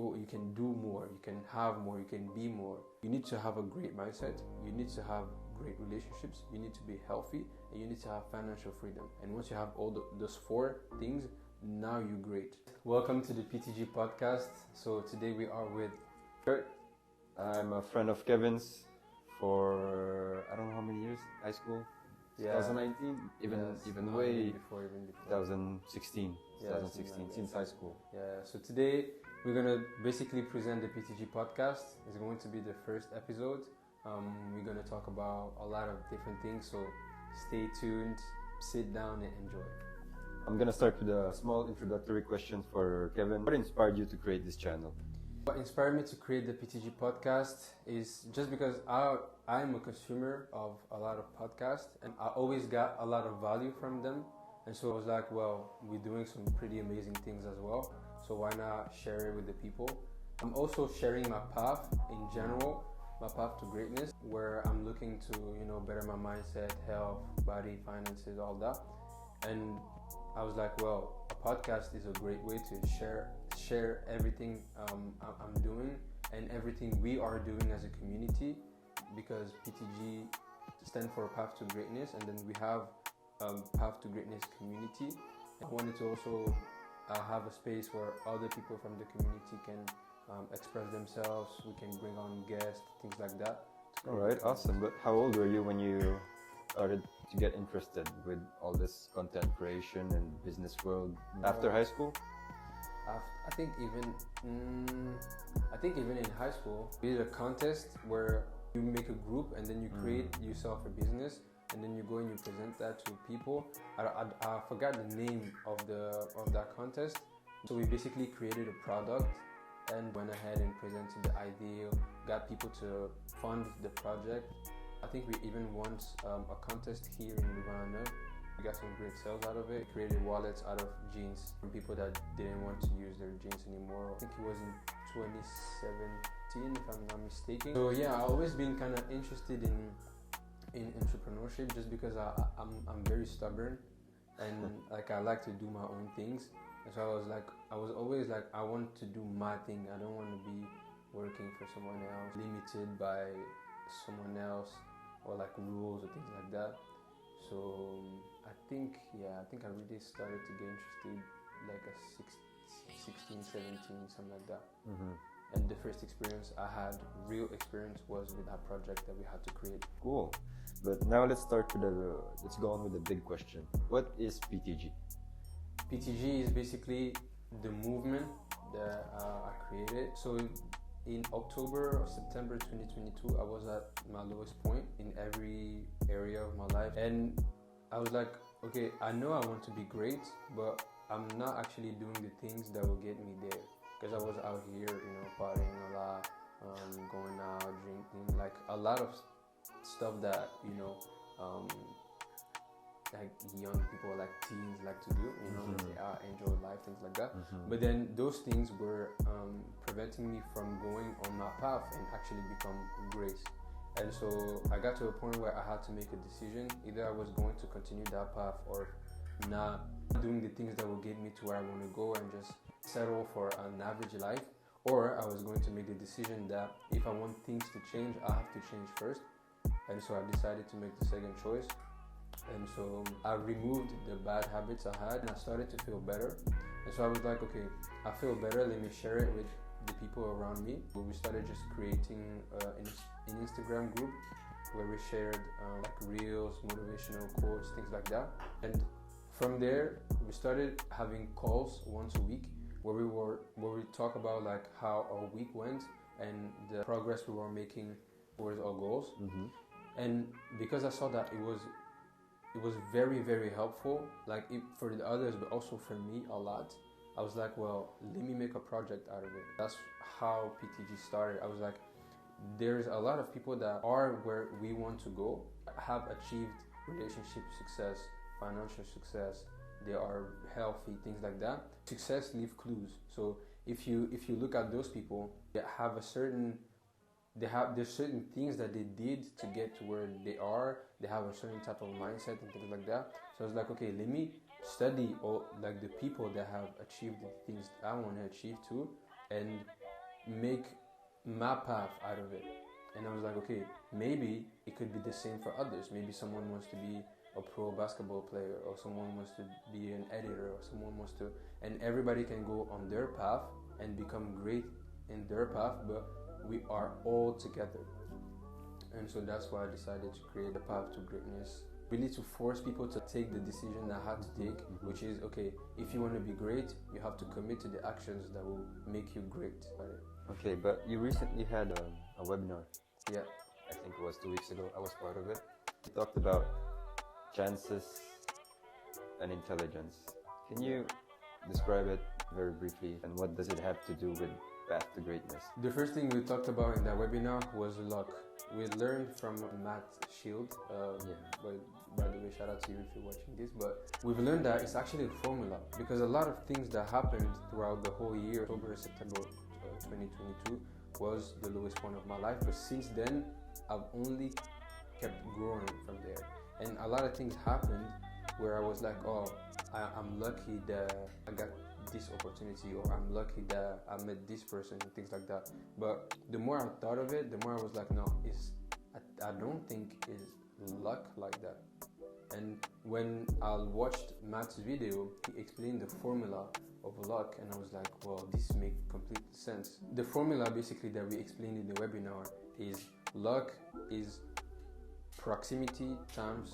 go, you can do more, you can have more, you can be more. You need to have a great mindset, you need to have great relationships, you need to be healthy, and you need to have financial freedom. And once you have all those four things, now you're great. Welcome to the PTG podcast. So today we are with Kurt. I'm a friend of Kevin's for I don't know how many years, high school, 2019, even way before. 2016, since high school. Yeah, so today we're going to basically present the PTG podcast. It's going to be the first episode. We're going to talk about a lot of different things, so stay tuned, sit down and enjoy. I'm going to start with a small introductory question for Kevin. What inspired you to create this channel? What inspired me to create the PTG podcast is just because I'm a consumer of a lot of podcasts and I always got a lot of value from them. And so I was like, well, we're doing some pretty amazing things as well. So why not share it with the people? I'm also sharing my path in general, my path to greatness, where I'm looking to, better my mindset, health, body, finances, all that. And I was like, well, a podcast is a great way to share everything I'm doing and everything we are doing as a community, because PTG stands for Path to Greatness, and then we have Path to Greatness community. I wanted to also have a space where other people from the community can express themselves. We can bring on guests, things like that. All right, awesome. But how old were you when you started to get interested with all this content creation and business world? After high school? I think even in high school, we did a contest where you make a group and then you create yourself a business, and then you go and you present that to people. I forgot the name of that contest. So we basically created a product and went ahead and presented the idea, got people to fund the project. I think we even won a contest here in Muganza. We got some great sales out of it. We created wallets out of jeans from people that didn't want to use their jeans anymore. I think it was in 2017, if I'm not mistaken. So yeah, I've always been kind of interested in entrepreneurship, just because I'm very stubborn and like I like to do my own things. And so I was always like, I want to do my thing. I don't want to be working for someone else, limited by someone else or like rules or things like that. So I think I really started to get interested like a 16, 17, something like that. And the first experience I had, real experience, was with that project that we had to create. Cool. But now let's go on with the big question. What is PTG? PTG is basically the movement that I created. So in October or September 2022, I was at my lowest point in every area of my life. And I was like, okay, I know I want to be great, but I'm not actually doing the things that will get me there. Because I was out here, partying a lot, going out, drinking, like a lot of stuff that, like young people, like teens like to do, they enjoy life, things like that. But then those things were preventing me from going on my path and actually become great. And so I got to a point where I had to make a decision. Either I was going to continue that path or not doing the things that will get me to where I want to go and just settle for an average life, or I was going to make the decision that if I want things to change, I have to change first. And so I decided to make the second choice. And so I removed the bad habits I had and I started to feel better. And so I was like, okay, I feel better, let me share it with the people around me. We started just creating an Instagram group where we shared like reels, motivational quotes, things like that. And from there, we started having calls once a week where we talk about like how our week went and the progress we were making towards our goals. And because I saw that it was very, very helpful, like for the others, but also for me a lot, I was like, well, let me make a project out of it. That's how PTG started. I was like, there's a lot of people that are where we want to go, have achieved relationship success, financial success, they are healthy, things like that. Success leaves clues. So if you look at those people, they have there's certain things that they did to get to where they are. They have a certain type of mindset and things like that. So I was like, okay, let me study all like the people that have achieved the things I want to achieve too, and make my path out of it. And I was like, okay, maybe it could be the same for others. Maybe someone wants to be a pro basketball player, or someone wants to be an editor, or someone wants to, and everybody can go on their path and become great in their path, but we are all together. And so that's why I decided to create the path to greatness, really to force people to take the decision I had to take, which is, okay, if you want to be great, you have to commit to the actions that will make you great. Okay, but you recently had a webinar. Yeah. I think it was 2 weeks ago. I was part of it. You talked about chances and intelligence. Can you describe it very briefly, and what does it have to do with path to greatness? The first thing we talked about in that webinar was luck. We learned from Matt Shield, by the way, shout out to you if you're watching this, but we've learned that it's actually a formula, because a lot of things that happened throughout the whole year, October, September 2022, was the lowest point of my life, but since then I've only kept growing from there. And a lot of things happened where I was like, oh, I'm lucky that I got this opportunity, or I'm lucky that I met this person, and things like that. But the more I thought of it, the more I was like, no, I don't think it's luck like that. And when I watched Matt's video, he explained the formula of luck, and I was like, well, this makes complete sense. The formula basically that we explained in the webinar is luck is proximity times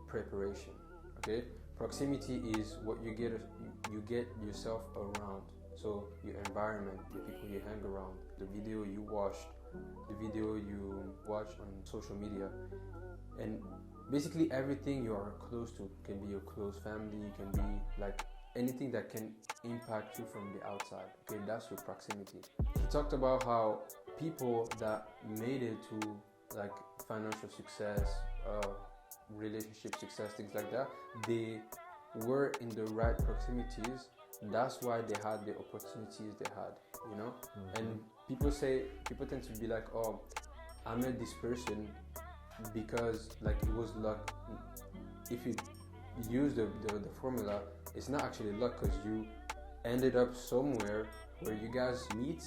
preparation. Okay, proximity is what you get yourself around, so your environment, the people you hang around, the video you watched, the video you watch on social media, and basically everything you are close to. Can be your close family, can be like anything that can impact you from the outside. Okay, that's your proximity. He talked about how people that made it to like financial success, relationship success, things like that, they were in the right proximities. That's why they had the opportunities they had, you know. And people tend to be like, oh, I met this person because like it was luck. If you use the formula, it's not actually luck, because you ended up somewhere where you guys meet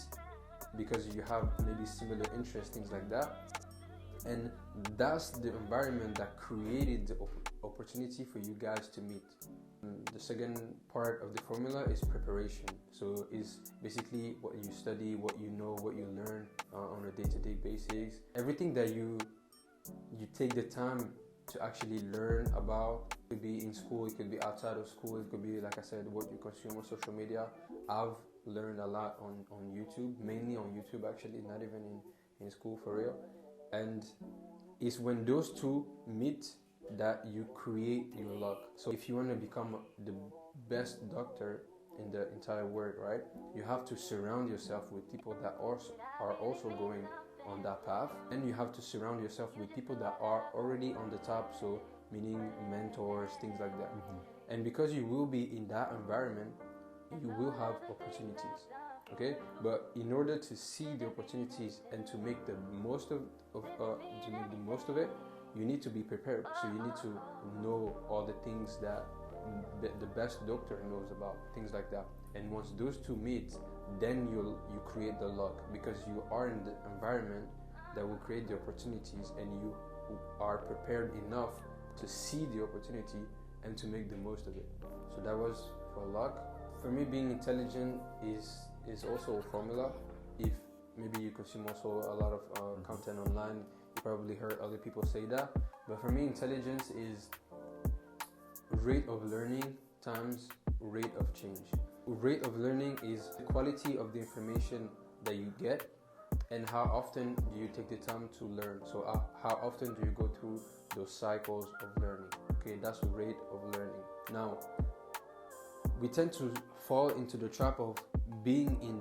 because you have maybe similar interests, things like that. And that's the environment that created the opportunity for you guys to meet. The second part of the formula is preparation. So it's basically what you study, what you know, what you learn on a day-to-day basis. Everything that you take the time to actually learn about. It could be in school, it could be outside of school, it could be, like I said, what you consume on social media. I've learned a lot on YouTube, mainly on YouTube actually, not even in school for real. And it's when those two meet that you create your luck. So if you want to become the best doctor in the entire world, right, you have to surround yourself with people that are also going on that path, and you have to surround yourself with people that are already on the top, so meaning mentors, things like that. And because you will be in that environment, you will have opportunities. Okay, but in order to see the opportunities and to make the most of it, you need to be prepared. So you need to know all the things that the best doctor knows about, things like that. And once those two meet, then you create the luck, because you are in the environment that will create the opportunities, and you are prepared enough to see the opportunity and to make the most of it. So that was for luck. For me, being intelligent is also a formula. If maybe you consume also a lot of content online, you probably heard other people say that. But for me, intelligence is rate of learning times rate of change. Rate of learning is the quality of the information that you get, and how often do you take the time to learn. So how often do you go through those cycles of learning? Okay, that's the rate of learning. Now, we tend to fall into the trap of being in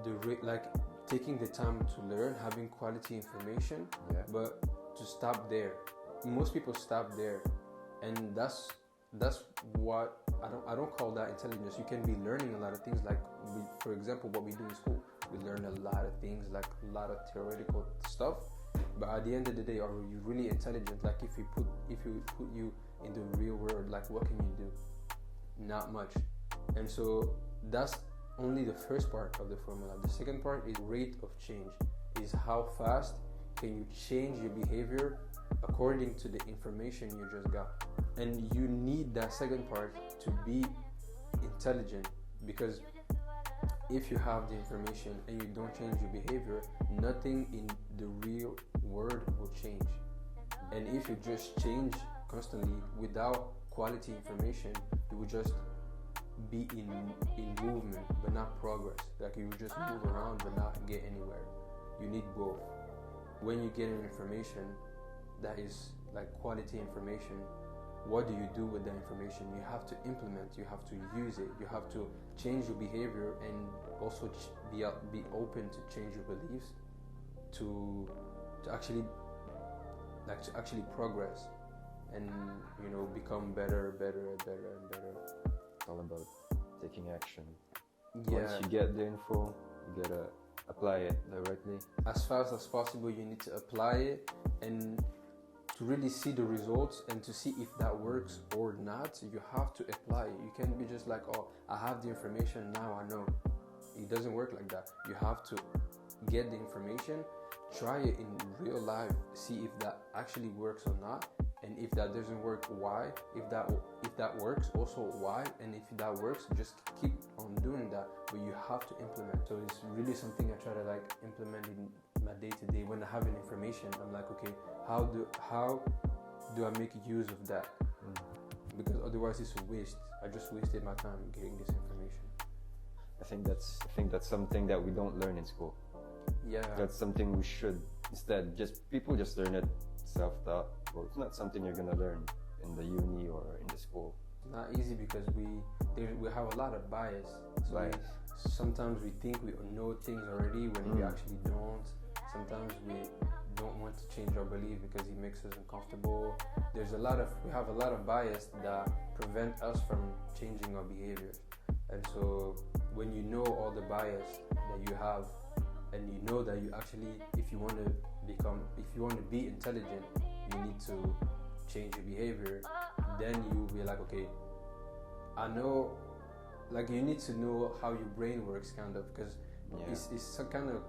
the rate, like taking the time to learn, having quality information, but to stop there. Most people stop there, and that's what I don't call that intelligence. You can be learning a lot of things, like for example, what we do in school. We learn a lot of things, like a lot of theoretical stuff. But at the end of the day, are you really intelligent? Like if you put you in the real world, like what can you do? Not much. And so that's only the first part of the formula. The second part is rate of change, is how fast can you change your behavior according to the information you just got. And you need that second part to be intelligent, because if you have the information and you don't change your behavior, nothing in the real world will change. And if you just change constantly without quality information, you will just be in movement but not progress. Like you will just move around but not get anywhere. You need both. When you get an information that is like quality information, what do you do with the information? You have to implement, you have to use it, you have to change your behavior, and also be open to change your beliefs to actually progress and become better and better. It's all about taking action. Yeah. Once you get the info, you gotta apply it directly. As fast as possible, you need to apply it, and to really see the results and to see if that works or not, you have to apply it. You can't be just like, oh, I have the information, now I know. It doesn't work like that. You have to get the information, try it in real life, see if that actually works or not, and if that doesn't work, why? If that works, also why? And if that works, just keep on doing that. But you have to implement. So it's really something I try to like implement in my day-to-day. When I have an information, I'm like, okay, how do I make use of that? Because otherwise it's a waste. I just wasted my time getting this information. I think that's something that we don't learn in school. Yeah. That's something we should instead people just learn it self-taught. Well, it's not something you're gonna learn in the uni or in the school. It's not easy because we have a lot of bias. So sometimes we think we know things already when we actually don't. Sometimes we don't want to change our belief because it makes us uncomfortable. We have a lot of bias that prevent us from changing our behavior. And so when you know all the bias that you have, and you know that you actually, if you want to be intelligent, you need to change your behavior, then you'll be like, okay, I know, like you need to know how your brain works, kind of, because it's some kind of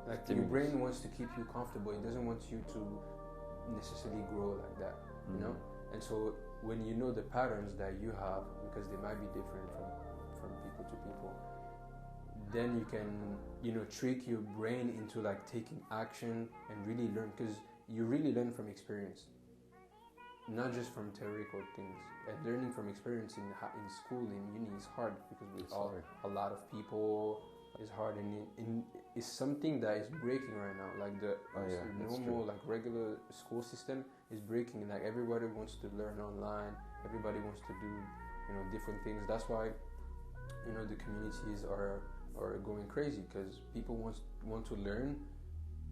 like your brain wants to keep you comfortable. It doesn't want you to necessarily grow like that, you know. And so when you know the patterns that you have, because they might be different from people to people, then you can trick your brain into like taking action and really learn, because you really learn from experience, not just from theoretical things. And learning from experience in school, in uni, is hard because a lot of people. It's hard, and it's something that is breaking right now. Like the normal, like regular school system is breaking. Like everybody wants to learn online. Everybody wants to do, different things. That's why, the communities are going crazy, because people want to learn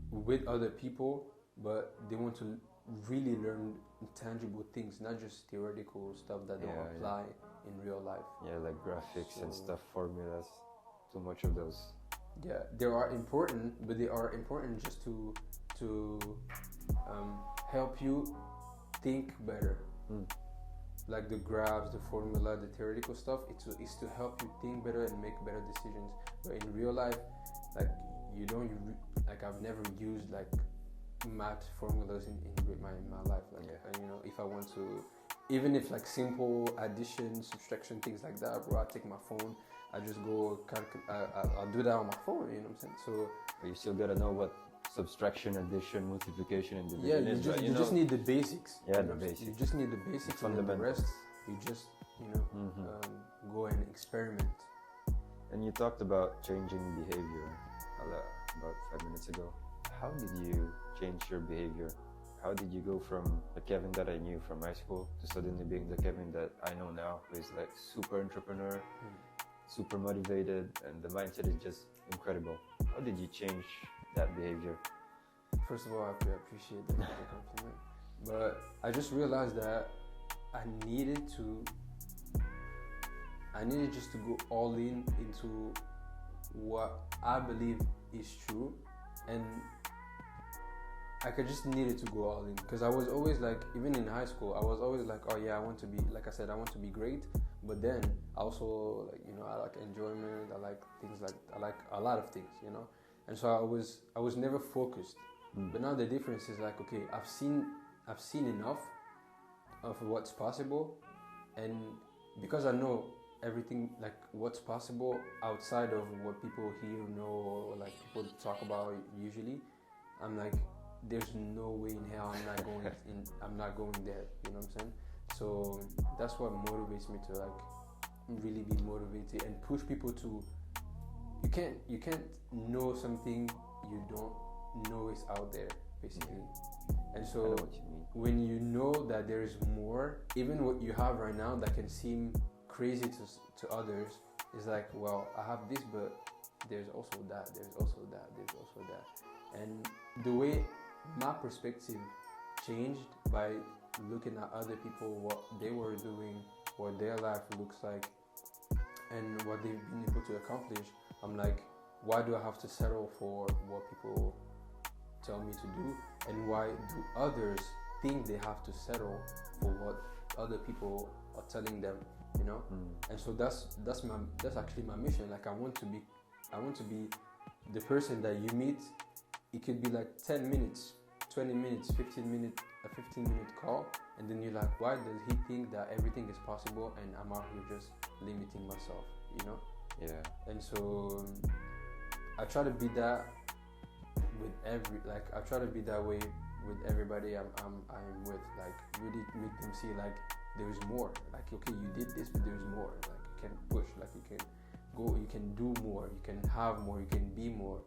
with other people, but they want to really learn tangible things, not just theoretical stuff that don't apply in real life. Yeah, like graphics and stuff, formulas. Too much of those. Yeah, they are important, but they are important just to help you think better. Like the graphs, the formula, the theoretical stuff, it's to help you think better and make better decisions. But in real life, like I've never used like math formulas in my life. Like, if I want to, even if like simple addition, subtraction, things like that, bro, I take my phone. I just go, I'll do that on my phone, you know what I'm saying? So, but you still gotta know what subtraction, addition, multiplication, and division is. Yeah, you just need the basics. Yeah, the basics. You just need the basics, and then the rest, you just, go and experiment. And you talked about changing behavior about 5 minutes ago. How did you change your behavior? How did you go from the Kevin that I knew from high school to suddenly being the Kevin that I know now, who is like super entrepreneur, super motivated, and the mindset is just incredible? How did you change that behavior? First of all, I appreciate the compliment, but I just realized that I needed just to go all in into what I believe is true, and I just needed to go all in, because I was always like, even in high school, I was always like, oh yeah, I want to be, like I said, I want to be great, But then also, like, you know, I like enjoyment. I like things like, I like a lot of things, you know. And so I was never focused. But now the difference is like, okay, I've seen enough of what's possible, and because I know everything, like what's possible outside of what people hear, know, or like people talk about usually, I'm like, there's no way in hell I'm not going there, you know what I'm saying? So that's what motivates me to like really be motivated and push people to, you can't know something you don't know is out there, basically. And so I know what you mean. when you know that there is more, even what you have right now that can seem crazy to others, is like, well, I have this, but there's also that, there's also that, there's also that. And the way my perspective changed by looking at other people, what they were doing, what their life looks like, and what they've been able to accomplish, I'm like, why do I have to settle for what people tell me to do, and why do others think they have to settle for what other people are telling them, you know? And so that's actually my mission. Like, I want to be the person that you meet. It could be like 10 minutes, 20 minutes, 15 minutes, a 15-minute call, and then you're like, why does he think that everything is possible and I'm out here just limiting myself, you know? Yeah. And so I try to be that with I try to be that way with everybody I'm with, like really make them see like there's more. Like, okay, you did this, but there's more. Like, you can push, like you can go, you can do more, you can have more, you can be more.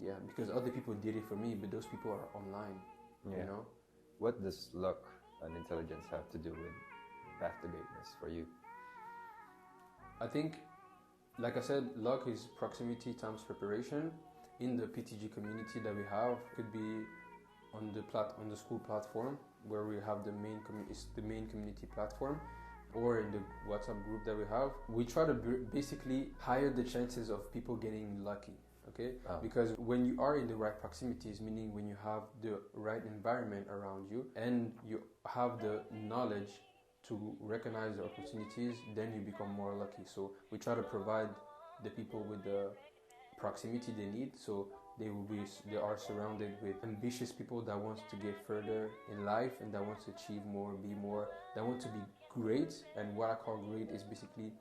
Yeah, because other people did it for me, but those people are online, you know? What does luck and intelligence have to do with path to greatness for you? I think, like I said, luck is proximity times preparation. In the PTG community that we have, could be on the school platform where we have the main community platform, or in the WhatsApp group that we have. We try to basically higher the chances of people getting lucky. Okay, because when you are in the right proximities, meaning when you have the right environment around you and you have the knowledge to recognize the opportunities, then you become more lucky. So we try to provide the people with the proximity they need, so they are surrounded with ambitious people that want to get further in life and that want to achieve more, be more, that want to be great. And what I call great is basically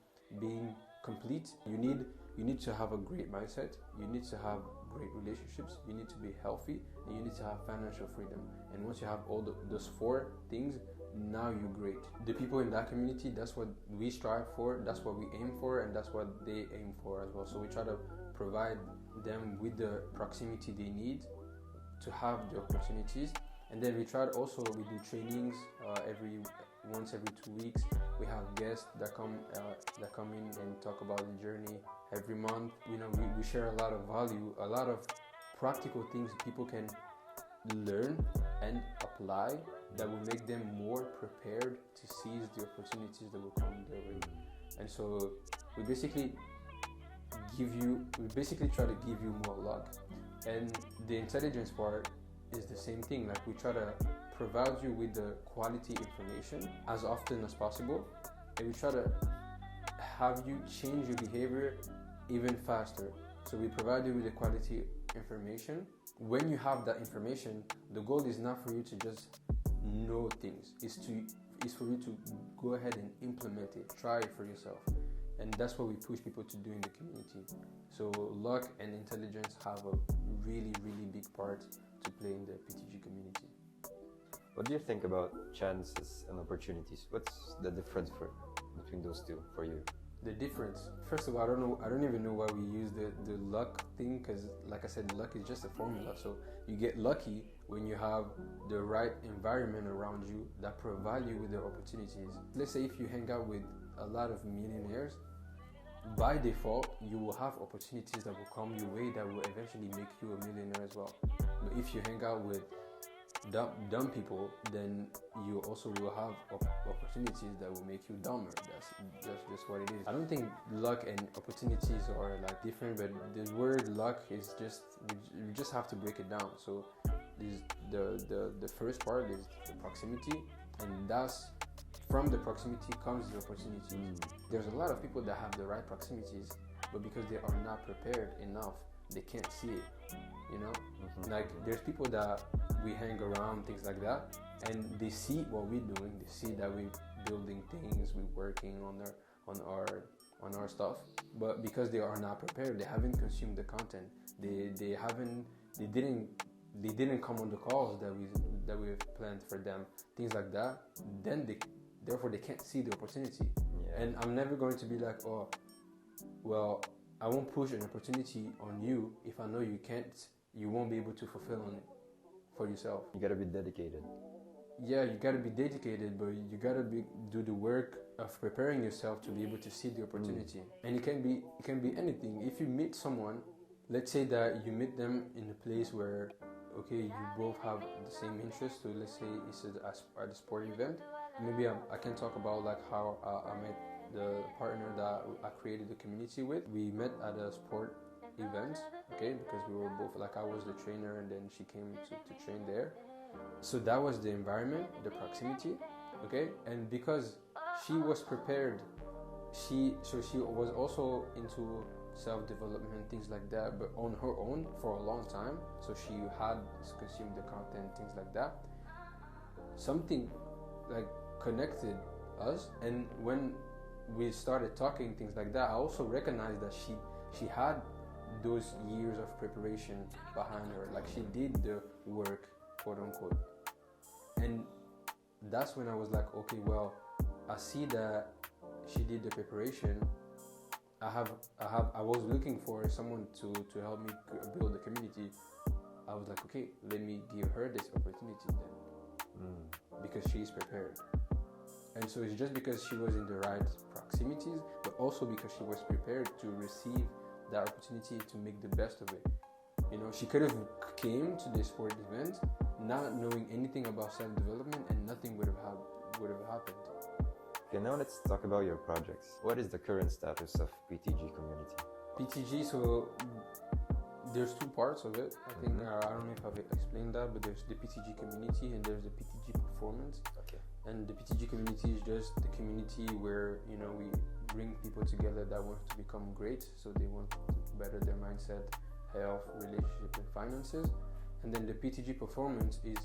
being complete. You need to have a great mindset, you need to have great relationships, you need to be healthy, and you need to have financial freedom. And once you have all those four things, now you're great. The people in that community, that's what we strive for, that's what we aim for, and that's what they aim for as well. So we try to provide them with the proximity they need to have the opportunities. And then we do trainings once every 2 weeks. We have guests that come in and talk about the journey every month. You know, we share a lot of value, a lot of practical things people can learn and apply that will make them more prepared to seize the opportunities that will come their way. And so we basically try to give you more luck. And the intelligence part is the same thing. Like, we try to provide you with the quality information as often as possible, and we try to have you change your behavior even faster. So we provide you with the quality information. When you have that information, the goal is not for you to just know things, it's for you to go ahead and implement it, try it for yourself. And that's what we push people to do in the community. So luck and intelligence have a really, really big part to play in the PTG community. What do you think about chances and opportunities? What's the difference between those two for you? The difference, first of all, I don't even know why we use the luck thing, because like I said, luck is just a formula. So you get lucky when you have the right environment around you that provide you with the opportunities. Let's say if you hang out with a lot of millionaires, by default you will have opportunities that will come your way that will eventually make you a millionaire as well. But if you hang out with dumb people, then you also will have opportunities that will make you dumber. That's just what it is. I don't think luck and opportunities are like different, but the word luck is just, we just have to break it down. So the first part is the proximity, and that's from the proximity comes the opportunity. There's a lot of people that have the right proximities, but because they are not prepared enough, they can't see it. You know, like there's people that we hang around, things like that, and they see what we're doing. They see that we're building things, we're working on our stuff, but because they are not prepared, they haven't consumed the content. They didn't come on the calls that we've planned for them, things like that. Then therefore they can't see the opportunity. And I'm never going to be like, oh, well, I won't push an opportunity on you if I know you won't be able to fulfill on it for yourself. You gotta be dedicated. Yeah, you gotta be dedicated, but you gotta do the work of preparing yourself to be able to see the opportunity. And it can be anything. If you meet someone, let's say that you meet them in a place where, okay, you both have the same interest. So let's say it's at a sport event. Maybe I can talk about like how I met the partner that I created the community with. We met at a sport event, okay, because we were both, like, I was the trainer and then she came to train there. So that was the environment, the proximity, okay. And because she was prepared, she was also into self-development, things like that, but on her own for a long time. So she had consumed the content, things like that. Something like connected us, and when we started talking, things like that, I also recognized that she had those years of preparation behind her. Like, she did the work, quote unquote. And that's when I was like, okay, well, I see that she did the preparation. I was looking for someone to help me build the community. I was like, okay, let me give her this opportunity then, because she is prepared. And so it's just because she was in the right proximities, but also because she was prepared to receive that opportunity to make the best of it. You know, she could have came to this sport event not knowing anything about self-development, and nothing would have happened. Okay, now let's talk about your projects. What is the current status of PTG community? PTG, so there's two parts of it. I think I don't know if I've explained that, but there's the PTG community and there's the PTG performance. Okay. And the PTG community is just the community where, you know, we bring people together that want to become great. So they want to better their mindset, health, relationship, and finances. And then the PTG performance is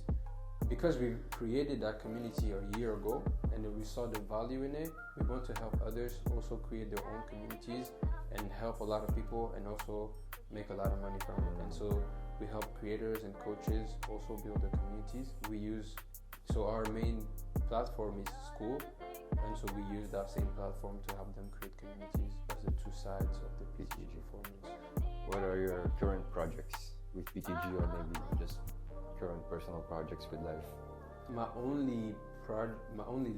because we created that community a year ago, and then we saw the value in it. We want to help others also create their own communities and help a lot of people, and also make a lot of money from it. And so we help creators and coaches also build their communities. So our main platform is school, and so we use that same platform to help them create communities as the two sides of the PTG performance. What are your current projects with PTG, or maybe just current personal projects with life? My only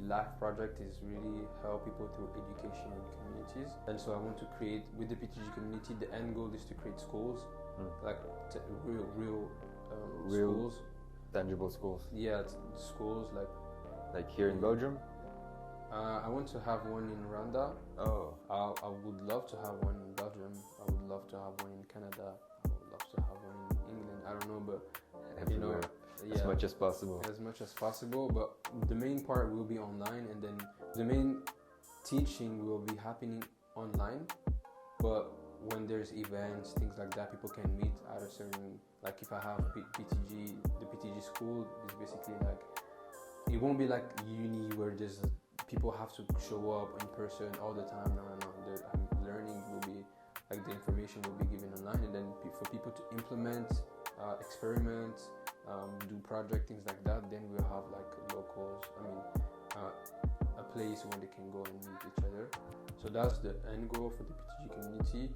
life project is really help people through education and communities. And so I want to create, with the PTG community, the end goal is to create schools, like real schools. Tangible schools. Yeah, schools like here in Belgium. I want to have one in Rwanda. Oh. I would love to have one in Belgium. I would love to have one in Canada. I would love to have one in England. I don't know, but everywhere. As much as possible. As much as possible, but the main part will be online, and then the main teaching will be happening online. But when there's events, things like that, people can meet at a certain, like if I have PTG, the PTG school is basically like, it won't be like uni where there's people have to show up in person all the time. No. The learning will be, like, the information will be given online, and then for people to implement, experiment, do project, things like that, then we'll have like locals, a place where they can go and meet each other. So that's the end goal for the PTG community.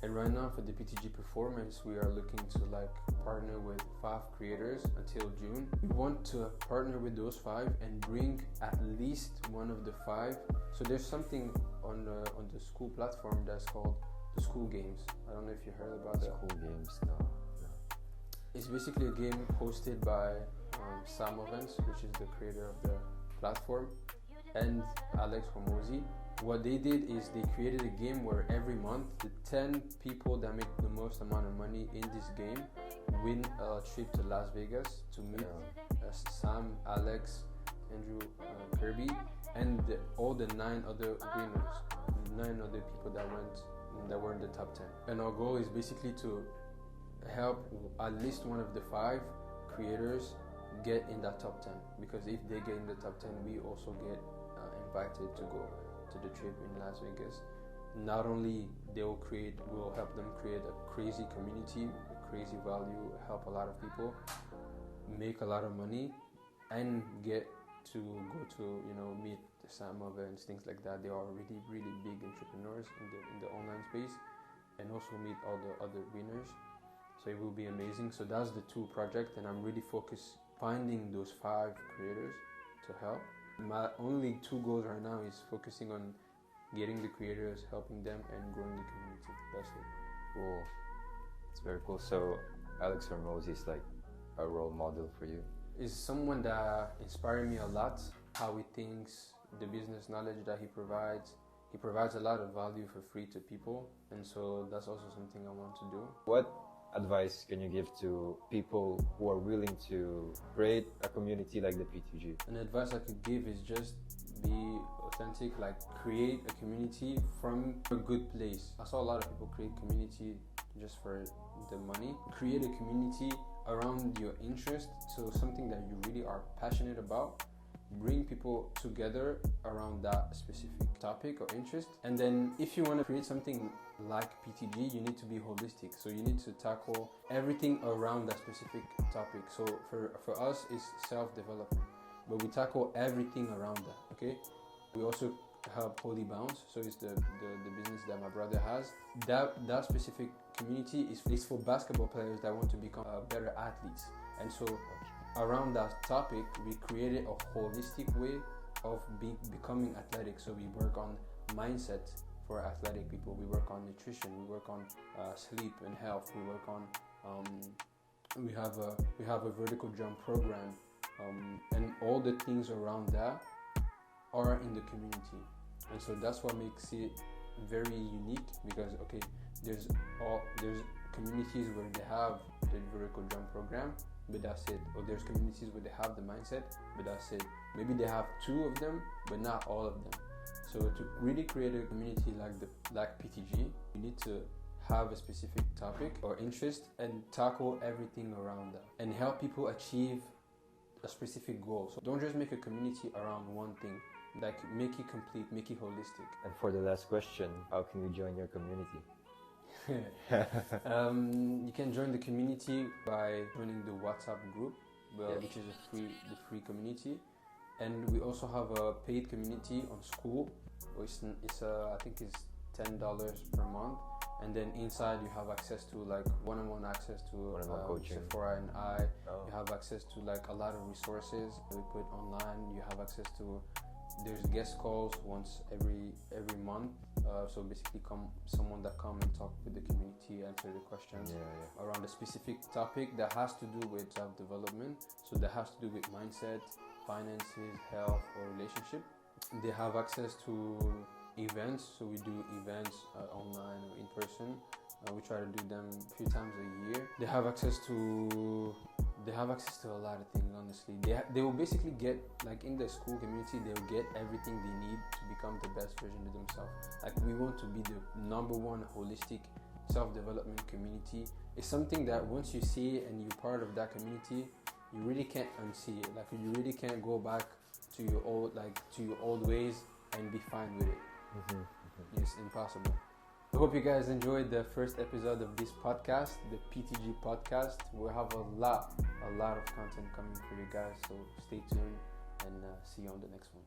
And right now for the PTG performance, we are looking to like partner with 5 creators until June. We want to partner with those 5 and bring at least one of the 5. So there's something on the school platform that's called the school games. I don't know if you heard about that. School games, no. It's basically a game hosted by Sam Evans, which is the creator of the platform, and Alex Homozy. What they did is they created a game where every month the 10 people that make the most amount of money in this game win a trip to Las Vegas to meet Sam, Alex, Andrew Kirby, and all the 9 other winners, 9 other people that were in the top 10. And our goal is basically to help at least one of the 5 creators get in that top 10, because if they get in the top 10, we also get invited to go to the trip in Las Vegas. Not only we'll help them create a crazy community, a crazy value, help a lot of people, make a lot of money, and get to go to meet some events, things like that. They are really, really big entrepreneurs in the online space, and also meet all the other winners. So it will be amazing. So that's the 2 projects, and I'm really focused finding those 5 creators to help. My only 2 goals right now is focusing on getting the creators, helping them, and growing the community. That's it. Cool. It's very cool. So Alex Hormozi is like a role model for you? Is someone that inspired me a lot. How he thinks, the business knowledge that he provides. He provides a lot of value for free to people, and so that's also something I want to do. What advice can you give to people who are willing to create a community like the PTG? An advice I could give is just be authentic, like create a community from a good place. I saw a lot of people create community just for the money. Create a community around your interest, so something that you really are passionate about. Bring people together around that specific topic or interest. And then if you want to create something like PTG, you need to be holistic. So you need to tackle everything around that specific topic. So for us, it's self-development, but we tackle everything around that, okay? We also help Holy Bounce, so it's the business that my brother has. That specific community is for basketball players that want to become better athletes. And so around that topic, we created a holistic way of becoming athletic. So we work on mindset for athletic people. We work on nutrition. We work on sleep and health. We work on we have a vertical jump program, and all the things around that are in the community. And so that's what makes it very unique, because there's communities where they have the vertical jump program, but that's it. Or there's communities where they have the mindset, but that's it. Maybe they have 2 of them, but not all of them. So to really create a community like PTG, you need to have a specific topic or interest and tackle everything around that and help people achieve a specific goal. So don't just make a community around one thing. Like, make it complete, make it holistic. And for the last question, how can we join your community? You can join the community by joining the WhatsApp group, which is the free community. And we also have a paid community on School, which I think it's $10 per month. And then inside you have access to like one-on-one access to Sephora and I. Oh. You have access to like a lot of resources that we put online. You have access to, there's guest calls once every month. So basically someone that come and talk with the community, answer the questions around a specific topic that has to do with self-development. So that has to do with mindset, finances, health, or relationship. They have access to events, so we do events online or in person. We try to do them a few times a year. They have access to a lot of things, honestly. They will basically get, like in the school community, they will get everything they need to become the best version of themselves. Like, we want to be the #1 holistic self-development community. It's something that once you see it and you're part of that community, you really can't unsee it. Like, you really can't go back to your old ways and be fine with it. It's impossible. I hope you guys enjoyed the first episode of this podcast, the PTG podcast. We'll have a lot of content coming for you guys, so stay tuned and see you on the next one.